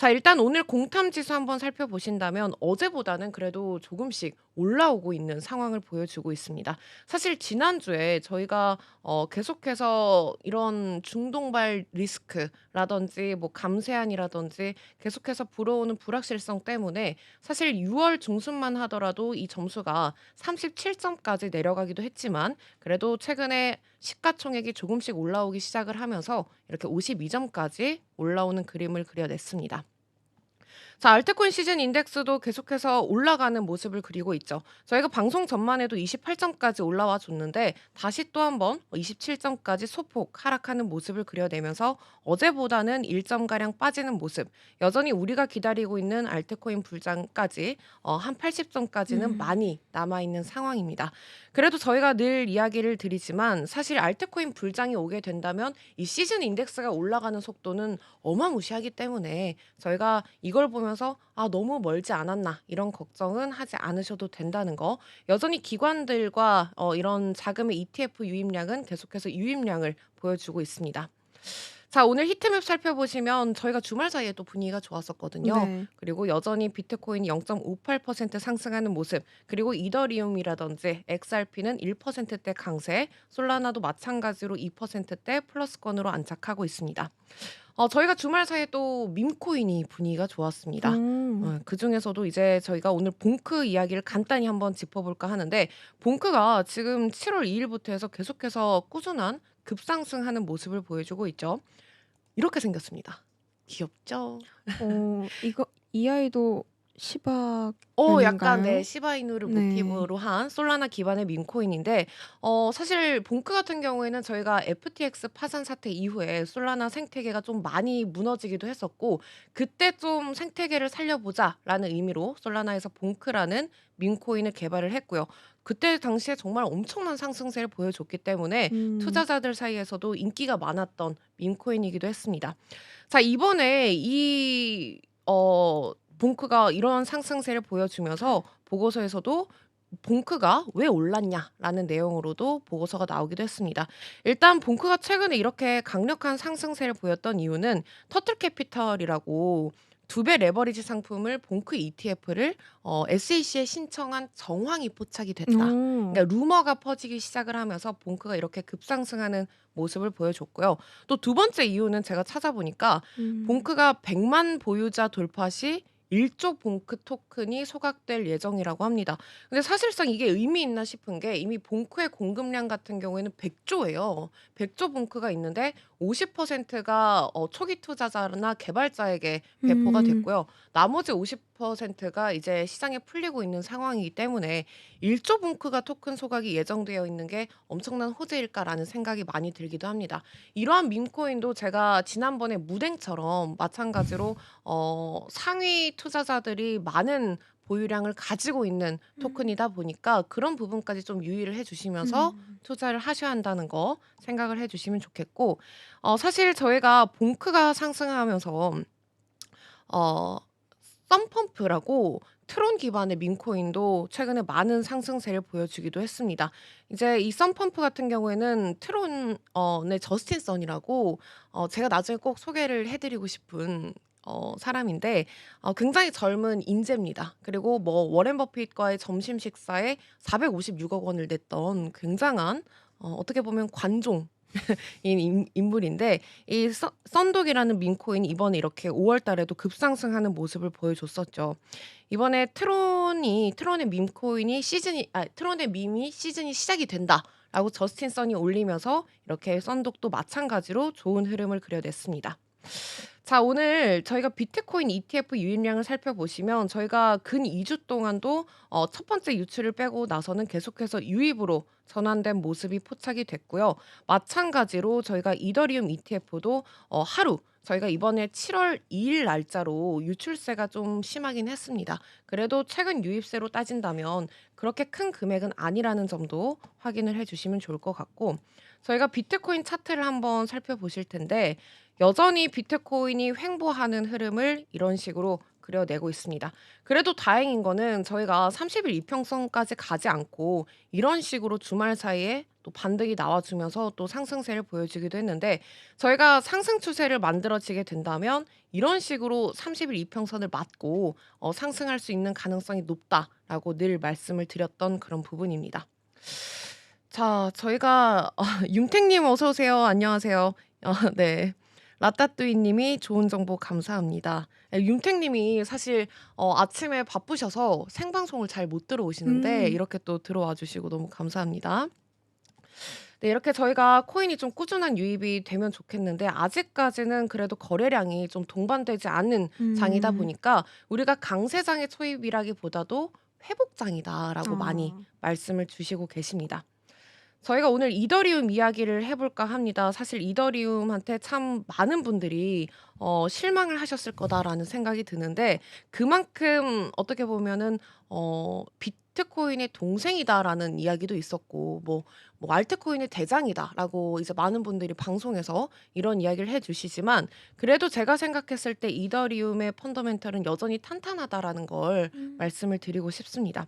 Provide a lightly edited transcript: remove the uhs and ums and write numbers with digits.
자, 일단 오늘 공탐 지수 한번 살펴보신다면 어제보다는 그래도 조금씩 올라오고 있는 상황을 보여주고 있습니다. 사실 지난주에 저희가 계속해서 이런 중동발 리스크라든지 뭐 감세안이라든지 계속해서 불어오는 불확실성 때문에 사실 6월 중순만 하더라도 이 점수가 37점까지 내려가기도 했지만 그래도 최근에 시가총액이 조금씩 올라오기 시작을 하면서 이렇게 52점까지 올라오는 그림을 그려냈습니다. 자, 알트코인 시즌 인덱스도 계속해서 올라가는 모습을 그리고 있죠. 저희가 방송 전만 해도 28점까지 올라와 줬는데 다시 또 한번 27점까지 소폭 하락하는 모습을 그려내면서 어제보다는 1점가량 빠지는 모습. 여전히 우리가 기다리고 있는 알트코인 불장까지 한 80점까지는 음. 많이 남아 있는 상황입니다. 그래도 저희가 늘 이야기를 드리지만 사실 알트코인 불장이 오게 된다면 이 시즌 인덱스가 올라가는 속도는 어마무시하기 때문에 저희가 이걸 보면서 '아 너무 멀지 않았나.' 이런 걱정은 하지 않으셔도 된다는 거. 여전히 기관들과 이런 자금의 ETF 유입량은 계속해서 유입량을 보여주고 있습니다. 자, 오늘 히트맵 살펴보시면 저희가 주말 사이에 또 분위기가 좋았었거든요. 네. 그리고 여전히 비트코인이 0.58% 상승하는 모습, 그리고 이더리움이라든지 XRP는 1%대 강세, 솔라나도 마찬가지로 2%대 플러스권으로 안착하고 있습니다. 저희가 주말 사이에 또 밈코인이 분위기가 좋았습니다. 음. 그중에서도 이제 저희가 오늘 봉크 이야기를 간단히 한번 짚어볼까 하는데 봉크가 지금 7월 2 일부터 해서 계속해서 꾸준한 급상승하는 모습을 보여주고 있죠. 이렇게 생겼습니다. 귀엽죠? 이거 이 아이도 약간 네 시바견인가요? 시바이누를 네. 모티브로 한 솔라나 기반의 밈코인인데 사실 봉크 같은 경우에는 저희가 FTX 파산 사태 이후에 솔라나 생태계가 좀 많이 무너지기도 했었고 그때 좀 '생태계를 살려보자.'라는 의미로 솔라나에서 봉크라는 밈코인을 개발을 했고요. 그때 당시에 정말 엄청난 상승세를 보여줬기 때문에 음. 투자자들 사이에서도 인기가 많았던 밈코인이기도 했습니다. 자, 이번에 봉크가 이런 상승세를 보여주면서 보고서에서도 "봉크가 왜 올랐냐?"라는 내용으로도 보고서가 나오기도 했습니다. 일단 봉크가 최근에 이렇게 강력한 상승세를 보였던 이유는 터틀 캐피털이라고 2배 레버리지 상품을 봉크 ETF를 SEC에 신청한 정황이 포착이 됐다. 어. 그러니까 루머가 퍼지기 시작을 하면서 봉크가 이렇게 급상승하는 모습을 보여줬고요. 또 두 번째 이유는 제가 찾아보니까 음. 봉크가 100만 보유자 돌파 시 1조 봉크 토큰이 소각될 예정이라고 합니다. 근데 사실상 이게 의미 있나 싶은 게 이미 봉크의 공급량 같은 경우에는 100조예요. 100조 봉크가 있는데 50%가 초기 투자자나 개발자에게 배포가 음. 됐고요. 나머지 50%가 이제 시장에 풀리고 있는 상황이기 때문에 1조 봉크가 토큰 소각이 예정되어 있는 게 '엄청난 호재일까.'라는 생각이 많이 들기도 합니다. 이러한 밈코인도 제가 지난번에 무댕처럼 마찬가지로 상위 투자자들이 많은 보유량을 가지고 있는 음. 토큰이다 보니까 그런 부분까지 좀 유의를 해 주시면서 음. 투자를 하셔야 한다는 거 생각을 해 주시면 좋겠고 사실 저희가 봉크가 상승하면서 어 썬펌프라고 트론 기반의 밈코인도 최근에 많은 상승세를 보여주기도 했습니다. 이제 이 썬펌프 같은 경우에는 트론 의 저스틴 선이라고 제가 나중에 꼭 소개를 해 드리고 싶은 사람인데 굉장히 젊은 인재입니다. 그리고 뭐 워렌 버핏과의 점심 식사에 456억 원을 냈던 굉장한 어떻게 보면 관종 인 인물인데 이 썬독이라는 밈코인이 이번에 이렇게 5월 달에도 급상승하는 모습을 보여줬었죠. 이번에 트론의 밈코인이 시즌이 아 트론의 밈이 "시즌이 시작이 된다."라고 저스틴 선이 올리면서 이렇게 썬독도 마찬가지로 좋은 흐름을 그려냈습니다. 자, 오늘 저희가 비트코인 ETF 유입량을 살펴보시면 저희가 근 2주 동안도 첫 번째 유출을 빼고 나서는 계속해서 유입으로 전환된 모습이 포착이 됐고요. 마찬가지로 저희가 이더리움 ETF도 하루 저희가 이번에 7월 2일 날짜로 유출세가 좀 심하긴 했습니다. 그래도 최근 유입세로 따진다면 그렇게 큰 금액은 아니라는 점도 확인을 해 주시면 좋을 것 같고 저희가 비트코인 차트를 한번 살펴보실 텐데 여전히 비트코인이 횡보하는 흐름을 이런 식으로 그려내고 있습니다. 그래도 다행인 거는 저희가 30일 이평선까지 가지 않고 이런 식으로 주말 사이에 또 반등이 나와주면서 또 상승세를 보여주기도 했는데 저희가 상승 추세를 만들어지게 된다면 이런 식으로 30일 이평선을 맞고 상승할 수 있는 가능성이 높다라고 늘 말씀을 드렸던 그런 부분입니다. 자, 저희가 윤택님 어서 오세요. 안녕하세요. 네. 라따뚜이님이 좋은 정보 감사합니다. 윤택님이 사실 아침에 바쁘셔서 생방송을 잘 못 들어오시는데 음. 이렇게 또 들어와 주시고 너무 감사합니다. 네, 이렇게 저희가 코인이 좀 꾸준한 유입이 되면 좋겠는데 아직까지는 그래도 거래량이 좀 동반되지 않은 장이다 음. 보니까 우리가 강세장의 초입이라기보다도 회복장이다라고 많이 아. 말씀을 주시고 계십니다. 저희가 오늘 이더리움 이야기를 해볼까 합니다. 사실 이더리움한테 참 많은 분들이 실망을 하셨을 거다라는 생각이 드는데 그만큼 어떻게 보면은 비트코인의 동생이다라는 이야기도 있었고 뭐 알트코인의 대장이다라고 이제 많은 분들이 방송에서 이런 이야기를 해주시지만 그래도 제가 생각했을 때 이더리움의 펀더멘털은 여전히 탄탄하다라는 걸 음. 말씀을 드리고 싶습니다.